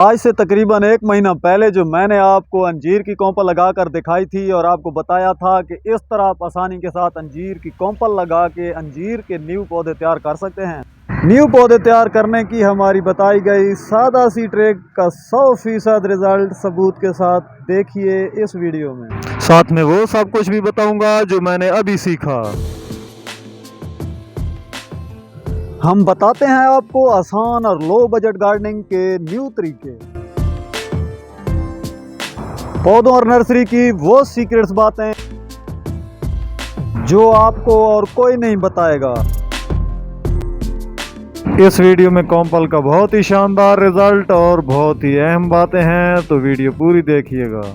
आज से तकरीबन 1 महीना पहले जो मैंने आपको अंजीर की कोंपल लगाकर दिखाई थी और आपको बताया था कि इस तरह आप आसानी के साथ अंजीर की कोंपल लगा के अंजीर के न्यू पौधे तैयार कर सकते हैं। न्यू पौधे तैयार करने की हमारी बताई गई सादा सी ट्रिक का 100% रिजल्ट सबूत के साथ देखिए इस वीडियो में। साथ में वो सब कुछ भी बताऊंगा जो मैंने अभी सीखा। हम बताते हैं आपको आसान और लो बजट गार्डनिंग के न्यू तरीके, पौधों और नर्सरी की वो सीक्रेट्स बातें जो आपको और कोई नहीं बताएगा। इस वीडियो में कोंपल का बहुत ही शानदार रिजल्ट और बहुत ही अहम बातें हैं, तो वीडियो पूरी देखिएगा।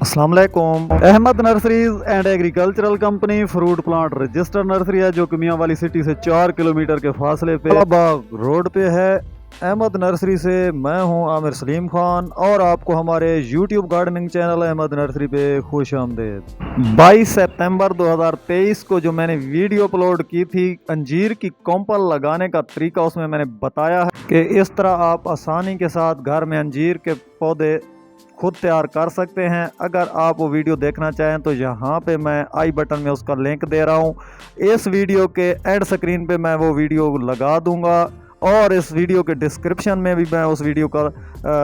अस्सलाम वालेकुम। Ahmad nurseries and agricultural company fruit plant register nursery है जो कि मियां वाली सिटी से 4 किलोमीटर के फासले पे बाग रोड पे है। अहमद नर्सरी से मैं हूं आमिर सलीम खान और आपको हमारे YouTube gardening channel Ahmad nursery पे खुश आमदेद। 22 सितंबर 2023 को जो मैंने वीडियो अपलोड की थी अंजीर की कोंपल लगाने का तरीका, उसमें मैंने बताया है कि इस तरह आप आसानी के साथ घर में अंजीर के पौधे खुद तैयार कर सकते हैं। अगर आप वो वीडियो देखना चाहें तो यहाँ पे मैं आई बटन में उसका लिंक दे रहा हूँ। इस वीडियो के एंड स्क्रीन पे मैं वो वीडियो लगा दूंगा और इस वीडियो के डिस्क्रिप्शन में भी मैं उस वीडियो का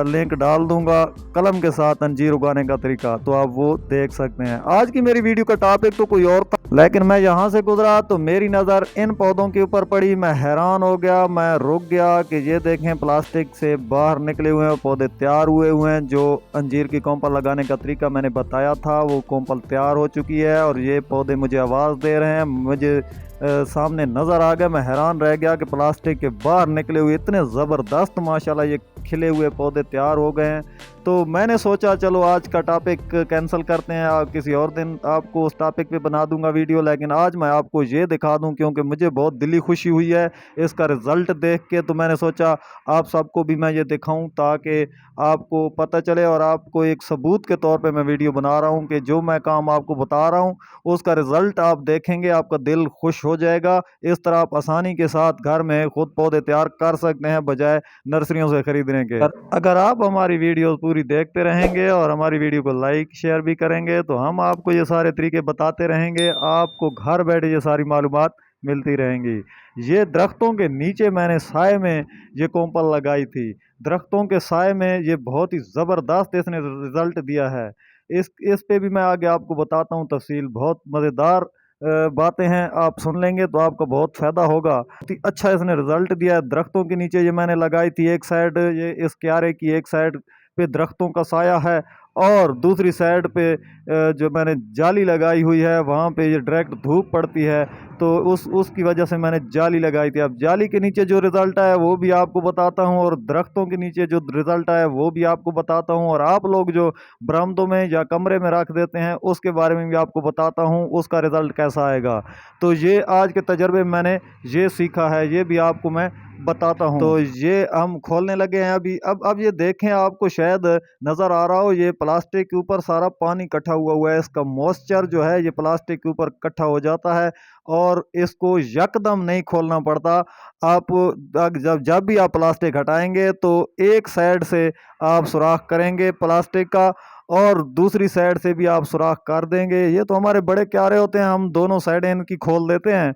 लिंक डाल दूंगा, कलम के साथ अंजीर उगाने का तरीका, तो आप वो देख सकते हैं। आज की मेरी वीडियो का टॉपिक तो कोई और था, लेकिन मैं यहाँ से गुजरा तो मेरी नज़र इन पौधों के ऊपर पड़ी। मैं हैरान हो गया, मैं रुक गया कि ये देखें प्लास्टिक से बाहर निकले हुए हैं पौधे, तैयार हुए हुए हैं। जो अंजीर की कोंपल लगाने का तरीका मैंने बताया था वो कोंपल तैयार हो चुकी है और ये पौधे मुझे आवाज़ दे रहे हैं। मुझे सामने नज़र आ गया, मैं हैरान रह गया कि प्लास्टिक के बाहर निकले हुए इतने ज़बरदस्त माशाल्लाह ये खिले हुए पौधे तैयार हो गए हैं। तो मैंने सोचा चलो आज का टॉपिक कैंसिल करते हैं, किसी और दिन आपको उस टॉपिक पे बना दूंगा वीडियो, लेकिन आज मैं आपको ये दिखा दूं क्योंकि मुझे बहुत दिली खुशी हुई है इसका रिज़ल्ट देख के। तो मैंने सोचा आप सबको भी मैं ये दिखाऊं ताकि आपको पता चले और आपको एक सबूत के तौर पे मैं वीडियो बना रहा हूं कि जो मैं काम आपको बता रहा हूं उसका रिज़ल्ट आप देखेंगे, आपका दिल खुश हो जाएगा। इस तरह आप आसानी के साथ घर में खुद पौधे तैयार कर सकते हैं बजाय नर्सरियों से खरीदने के। अगर आप हमारी वीडियो पूरी देखते रहेंगे और हमारी वीडियो को लाइक शेयर भी करेंगे तो हम आपको ये सारे तरीके बताते रहेंगे, आपको घर बैठे ये सारी मालूमात मिलती रहेंगी। ये दरख्तों के नीचे मैंने साए में ये कोंपल लगाई थी, दरख्तों के साए में ये बहुत ही ज़बरदस्त इसने रिज़ल्ट दिया है। इस पे भी मैं आगे आपको बताता हूँ तफसील, बहुत मज़ेदार बातें हैं, आप सुन लेंगे तो आपको बहुत फ़ायदा होगा। बहुत ही अच्छा इसने रिज़ल्ट दिया है। दरख्तों के नीचे ये मैंने लगाई थी, एक साइड ये इस क्यारे की एक साइड पे दरख्तों का साया है और दूसरी साइड पे जो मैंने जाली लगाई हुई है वहाँ पे ये डायरेक्ट धूप पड़ती है, तो उसकी वजह से मैंने जाली लगाई थी। अब जाली के नीचे जो रिज़ल्ट आया वो भी आपको बताता हूँ और दरख्तों के नीचे जो रिज़ल्ट आया वो भी आपको बताता हूँ, और आप लोग जो बरामदों में या कमरे में रख देते हैं उसके बारे में भी आपको बताता हूँ उसका रिज़ल्ट कैसा आएगा। तो ये आज के तजर्बे में मैंने ये सीखा है, ये भी आपको मैं बताता हूँ। तो ये हम खोलने लगे हैं अभी। अब ये देखें, आपको शायद नज़र आ रहा हो ये प्लास्टिक के ऊपर सारा पानी इकट्ठा हुआ है। इसका मॉइस्चर जो है ये प्लास्टिक के ऊपर इकट्ठा हो जाता है और इसको यकदम नहीं खोलना पड़ता। आप जब जब भी आप प्लास्टिक हटाएंगे तो एक साइड से आप सुराख करेंगे प्लास्टिक का और दूसरी साइड से भी आप सुराख कर देंगे। ये तो हमारे बड़े क्यारे होते हैं, हम दोनों साइडें इनकी खोल देते हैं।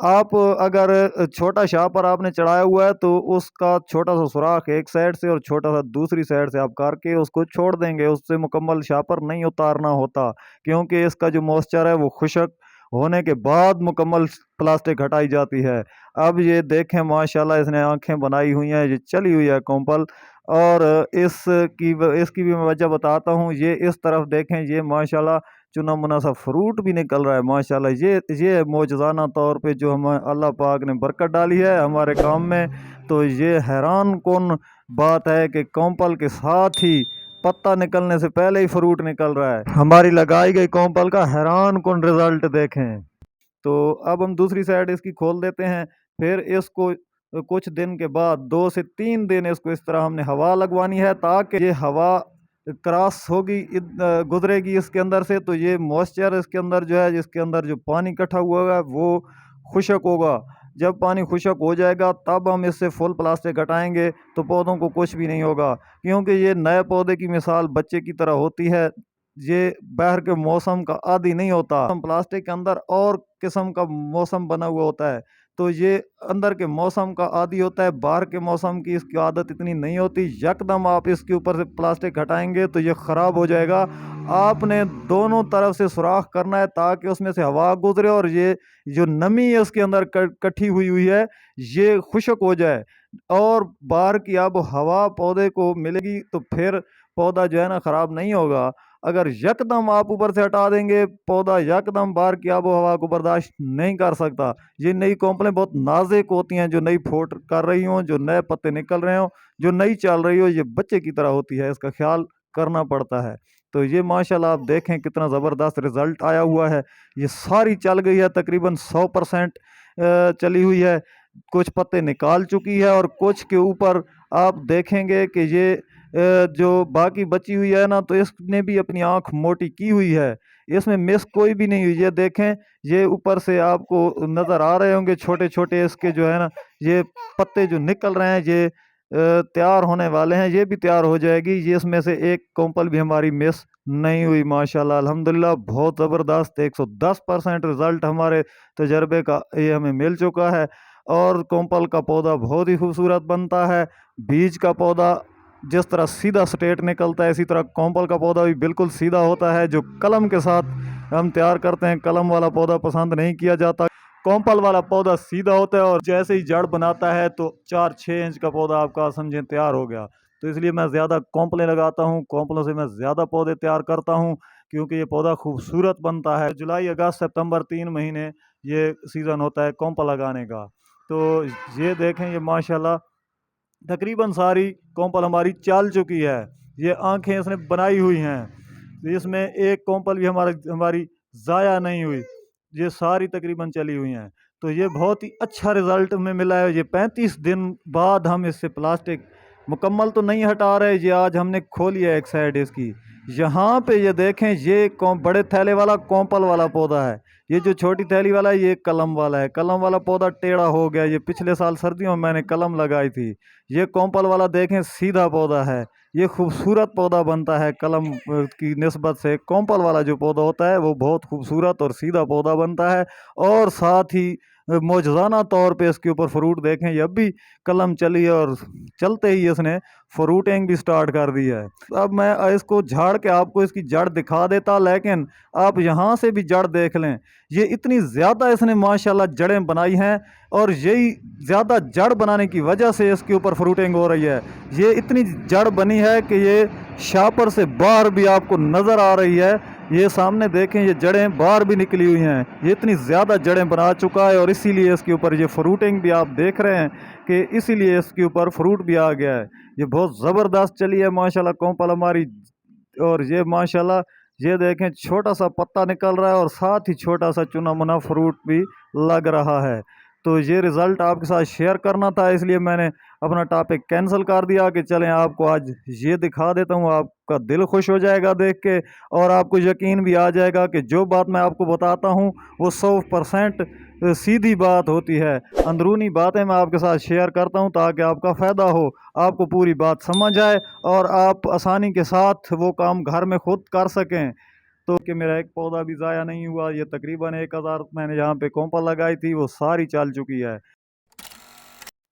आप अगर छोटा शापर आपने चढ़ाया हुआ है तो उसका छोटा सा सुराख एक साइड से और छोटा सा दूसरी साइड से आप करके उसको छोड़ देंगे, उससे मुकम्मल शापर नहीं उतारना होता क्योंकि इसका जो मॉइस्चर है वो खुश्क होने के बाद मुकम्मल प्लास्टिक हटाई जाती है। अब ये देखें माशाल्लाह इसने आंखें बनाई हुई हैं, ये चली हुई है कोंपल। और इसकी भी मैं वजह बताता हूँ। ये इस तरफ देखें, ये माशाल्लाह चुना मुना सा फ्रूट भी निकल रहा है माशाल्लाह। ये मौजज़ाना तौर पे जो हम अल्लाह पाक ने बरकत डाली है हमारे काम में। तो ये हैरान कौन बात है कि कोंपल के साथ ही पत्ता निकलने से पहले ही फ्रूट निकल रहा है। हमारी लगाई गई कोंपल का हैरान कौन रिजल्ट देखें। तो अब हम दूसरी साइड इसकी खोल देते हैं। फिर इसको कुछ दिन के बाद 2 से 3 दिन इसको इस तरह हमने हवा लगवानी है ताकि ये हवा क्रॉस होगी गुजरेगी इसके अंदर से, तो ये मॉइस्चर इसके अंदर जो है, जिसके अंदर जो पानी इकट्ठा हुआ होगा वो खुशक होगा। जब पानी खुशक हो जाएगा तब हम इससे फुल प्लास्टिक हटाएंगे तो पौधों को कुछ भी नहीं होगा, क्योंकि ये नए पौधे की मिसाल बच्चे की तरह होती है। ये बाहर के मौसम का आदी नहीं होता। हम प्लास्टिक के अंदर और किस्म का मौसम बना हुआ होता है, तो ये अंदर के मौसम का आदी होता है, बाहर के मौसम की इसकी आदत इतनी नहीं होती। यकदम आप इसके ऊपर से प्लास्टिक हटाएंगे तो ये ख़राब हो जाएगा। आपने दोनों तरफ से सुराख करना है ताकि उसमें से हवा गुजरे और ये जो नमी है उसके अंदर इकट्ठी हुई हुई है ये खुश्क हो जाए, और बाहर की अब हवा पौधे को मिलेगी तो फिर पौधा जो है ना ख़राब नहीं होगा। अगर यकदम आप ऊपर से हटा देंगे, पौधा यकदम बाहर की आबो हवा को बर्दाश्त नहीं कर सकता। ये नई कॉम्प्लें बहुत नाजुक होती हैं, जो नई फूट कर रही हों, जो नए पत्ते निकल रहे हों, जो नई चल रही हो, ये बच्चे की तरह होती है, इसका ख्याल करना पड़ता है। तो ये माशाल्लाह आप देखें कितना ज़बरदस्त रिज़ल्ट आया हुआ है। ये सारी चल गई है, तकरीबन 100% चली हुई है। कुछ पत्ते निकाल चुकी है और कुछ के ऊपर आप देखेंगे कि ये जो बाकी बची हुई है ना, तो इसने भी अपनी आँख मोटी की हुई है। इसमें मिस कोई भी नहीं हुई। ये देखें, ये ऊपर से आपको नज़र आ रहे होंगे छोटे-छोटे इसके जो है ना, ये पत्ते जो निकल रहे हैं, ये तैयार होने वाले हैं। ये भी तैयार हो जाएगी। ये इसमें से एक कोंपल भी हमारी मिस नहीं हुई माशाल्लाह अल्हम्दुलिल्लाह। बहुत ज़बरदस्त 110% रिज़ल्ट हमारे तजर्बे का ये हमें मिल चुका है। और कोंपल का पौधा बहुत ही खूबसूरत बनता है। बीज का पौधा जिस तरह सीधा स्ट्रेट निकलता है, इसी तरह कोंपल का पौधा भी बिल्कुल सीधा होता है, जो कलम के साथ हम तैयार करते हैं। कलम वाला पौधा पसंद नहीं किया जाता। कोंपल वाला पौधा सीधा होता है और जैसे ही जड़ बनाता है तो 4-6 इंच का पौधा आपका समझें तैयार हो गया। तो इसलिए मैं ज़्यादा कोंपलें लगाता हूँ, कोंपलों से मैं ज़्यादा पौधे तैयार करता हूँ, क्योंकि ये पौधा खूबसूरत बनता है। जुलाई, अगस्त, सितंबर 3 महीने ये सीज़न होता है कोंपल लगाने का। तो ये देखें, ये माशाल्लाह तकरीबन सारी कोंपल हमारी चल चुकी है। ये आंखें इसने बनाई हुई हैं, इसमें एक कोंपल भी हमारी ज़ाया नहीं हुई। ये सारी तकरीबन चली हुई हैं। तो ये बहुत ही अच्छा रिज़ल्ट हमें मिला है। ये 35 दिन बाद हम इससे प्लास्टिक मुकम्मल तो नहीं हटा रहे, ये आज हमने खोली है एक साइड इसकी। यहाँ पे ये देखें, ये बड़े थैले वाला कोंपल वाला पौधा है। ये जो छोटी थैली वाला है ये कलम वाला है। कलम वाला पौधा टेढ़ा हो गया। ये पिछले साल सर्दियों में मैंने कलम लगाई थी। ये कोंपल वाला देखें सीधा पौधा है। ये खूबसूरत पौधा बनता है कलम की निस्बत से। कोंपल वाला जो पौधा होता है वो बहुत खूबसूरत और सीधा पौधा बनता है, और साथ ही मौजज़ाना तौर पे इसके ऊपर फ्रूट देखें, ये अब भी कलम चली है और चलते ही इसने फ्रूटिंग भी स्टार्ट कर दी है। अब मैं इसको झाड़ के आपको इसकी जड़ दिखा देता, लेकिन आप यहाँ से भी जड़ देख लें। ये इतनी ज़्यादा इसने माशाल्लाह जड़ें बनाई हैं, और यही ज़्यादा जड़ बनाने की वजह से इसके ऊपर फ्रूटिंग हो रही है। ये इतनी जड़ बनी है कि ये शापर से बाहर भी आपको नज़र आ रही है। ये सामने देखें, ये जड़ें बाहर भी निकली हुई हैं। ये इतनी ज़्यादा जड़ें बना चुका है, और इसीलिए इसके ऊपर ये फ्रूटिंग भी आप देख रहे हैं कि इसीलिए इसके ऊपर फ्रूट भी आ गया है। ये बहुत ज़बरदस्त चली है माशाल्लाह कोंपल हमारी। और ये माशाल्लाह ये देखें, छोटा सा पत्ता निकल रहा है और साथ ही छोटा सा चुना मुना फ्रूट भी लग रहा है। तो ये रिज़ल्ट आपके साथ शेयर करना था, इसलिए मैंने अपना टॉपिक कैंसिल कर दिया कि चलें आपको आज ये दिखा देता हूँ। आपका दिल खुश हो जाएगा देख के, और आपको यकीन भी आ जाएगा कि जो बात मैं आपको बताता हूँ वो 100% सीधी बात होती है। अंदरूनी बातें मैं आपके साथ शेयर करता हूँ ताकि आपका फ़ायदा हो, आपको पूरी बात समझ आए और आप आसानी के साथ वो काम घर में खुद कर सकें। तो कि मेरा एक पौधा भी ज़ाया नहीं हुआ। ये तकरीबन 1000 मैंने यहाँ पे कोंपल लगाई थी, वो सारी चल चुकी है।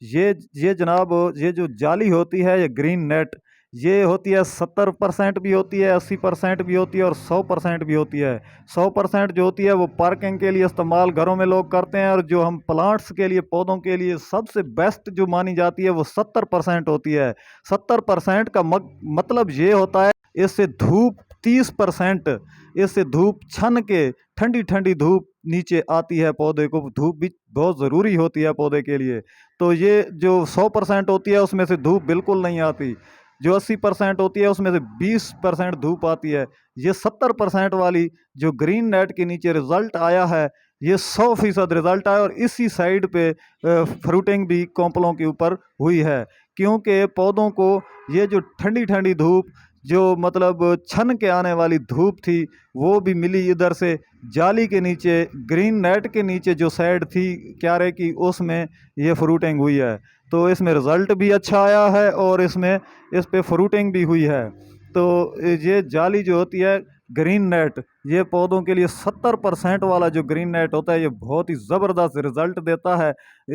ये जनाब, ये जो जाली होती है, ये ग्रीन नेट, ये होती है 70% भी होती है, 80% भी होती है और 100% भी होती है। 100% जो होती है वो पार्किंग के लिए इस्तेमाल घरों में लोग करते हैं, और जो हम प्लांट्स के लिए, पौधों के लिए सबसे बेस्ट जो मानी जाती है वो 70% होती है। 70% का मतलब ये होता है, इससे धूप 30%, इससे धूप छन के ठंडी ठंडी धूप नीचे आती है। पौधे को धूप भी बहुत ज़रूरी होती है पौधे के लिए। तो ये जो 100% होती है उसमें से धूप बिल्कुल नहीं आती। जो 80% होती है उसमें से 20% धूप आती है। ये 70% वाली जो ग्रीन नेट के नीचे रिज़ल्ट आया है, ये 100% रिज़ल्ट आया, और इसी साइड पे फ्रूटिंग भी कोंपलों के ऊपर हुई है, क्योंकि पौधों को ये जो ठंडी ठंडी धूप जो मतलब छन के आने वाली धूप थी वो भी मिली इधर से। जाली के नीचे, ग्रीन नेट के नीचे जो साइड थी क्यारे की, उसमें ये फ्रूटिंग हुई है। तो इसमें रिज़ल्ट भी अच्छा आया है और इसमें इस पे फ्रूटिंग भी हुई है। तो ये जाली जो होती है ग्रीन नेट, ये पौधों के लिए 70% वाला जो ग्रीन नेट होता है ये बहुत ही ज़बरदस्त रिज़ल्ट देता है।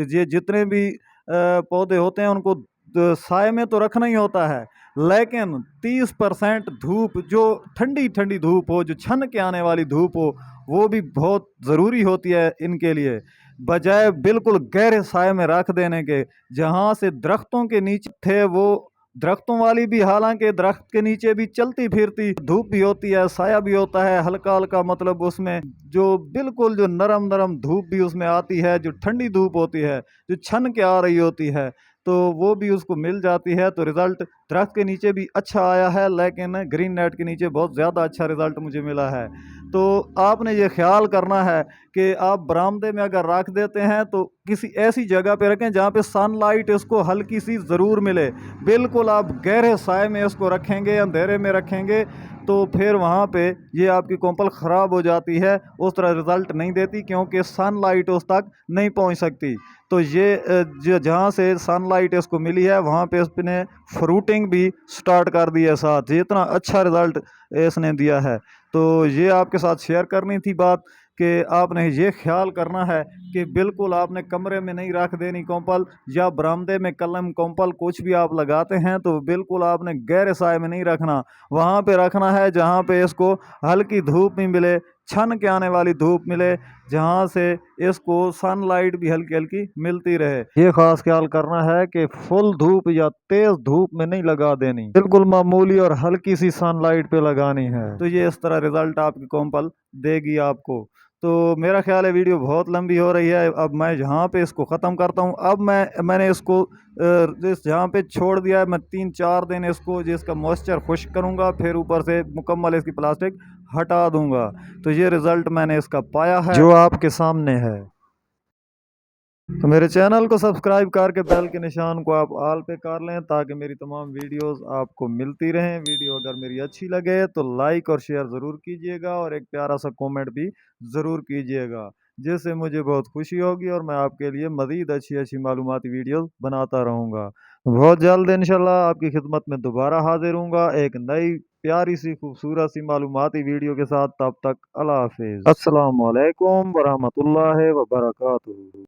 ये जितने भी पौधे होते हैं उनको साए में तो रखना ही होता है, लेकिन 30% धूप, जो ठंडी ठंडी धूप हो, जो छन के आने वाली धूप हो, वो भी बहुत ज़रूरी होती है इनके लिए। बजाय बिल्कुल गहरे साए में रख देने के, जहाँ से दरख्तों के नीचे थे वो दरख्तों वाली भी, हालांकि दरख्त के नीचे भी चलती फिरती धूप भी होती है, साया भी होता है हल्का हल्का, मतलब उसमें जो बिल्कुल जो नरम नरम धूप भी उसमें आती है, जो ठंडी धूप होती है, जो छन के आ रही होती है, तो वो भी उसको मिल जाती है। तो रिज़ल्ट दरख्त के नीचे भी अच्छा आया है, लेकिन ग्रीन नेट के नीचे बहुत ज़्यादा अच्छा रिज़ल्ट मुझे मिला है। तो आपने ये ख्याल करना है कि आप बरामदे में अगर रख देते हैं तो किसी ऐसी जगह पे रखें जहाँ पे सनलाइट इसको हल्की सी ज़रूर मिले। बिल्कुल आप गहरे साए में इसको रखेंगे, अंधेरे में रखेंगे, तो फिर वहाँ पे ये आपकी कोंपल ख़राब हो जाती है, उस तरह रिज़ल्ट नहीं देती, क्योंकि सनलाइट उस तक नहीं पहुँच सकती। तो ये जो जहाँ से सनलाइट इसको मिली है वहाँ पे इसने फ्रूटिंग भी स्टार्ट कर दी है साथ। ये इतना अच्छा रिज़ल्ट इसने दिया है। तो ये आपके साथ शेयर करनी थी बात, कि आपने ये ख्याल करना है कि बिल्कुल आपने कमरे में नहीं रख देनी कोंपल, या बरामदे में कलम कोंपल कुछ भी आप लगाते हैं तो बिल्कुल आपने गहरे साए में नहीं रखना। वहाँ पे रखना है जहाँ पे इसको हल्की धूप भी मिले, छन के आने वाली धूप मिले, जहाँ से इसको सनलाइट भी हल्की हल्की मिलती रहे। ये खास ख्याल करना है कि फुल धूप या तेज धूप में नहीं लगा देनी, बिल्कुल मामूली और हल्की सी सनलाइट पे लगानी है। तो ये इस तरह रिजल्ट आपकी कोंपल देगी आपको। तो मेरा ख्याल है वीडियो बहुत लंबी हो रही है, अब मैं यहाँ पे इसको ख़त्म करता हूँ। अब मैंने इसको जिस जहाँ पे छोड़ दिया है, मैं 3-4 दिन इसको जिसका मॉइस्चर खुश्क करूँगा, फिर ऊपर से मुकम्मल इसकी प्लास्टिक हटा दूंगा। तो ये रिज़ल्ट मैंने इसका पाया है जो आपके सामने है। तो मेरे चैनल को सब्सक्राइब करके बेल के निशान को आप ऑल पे कर लें, ताकि मेरी तमाम वीडियोस आपको मिलती रहें। वीडियो अगर मेरी अच्छी लगे तो लाइक और शेयर ज़रूर कीजिएगा, और एक प्यारा सा कमेंट भी ज़रूर कीजिएगा, जिससे मुझे बहुत खुशी होगी और मैं आपके लिए मज़ीद अच्छी अच्छी मालूमाती वीडियोस बनाता रहूँगा। बहुत जल्द इंशाल्लाह आपकी खिदमत में दोबारा हाजिर हूँगा एक नई प्यारी सी खूबसूरत सी मालूमाती वीडियो के साथ। तब तक अल्लाह हाफिज़, अस्सलाम वालेकुम वरहमतुल्लाहि वबरकातुहू।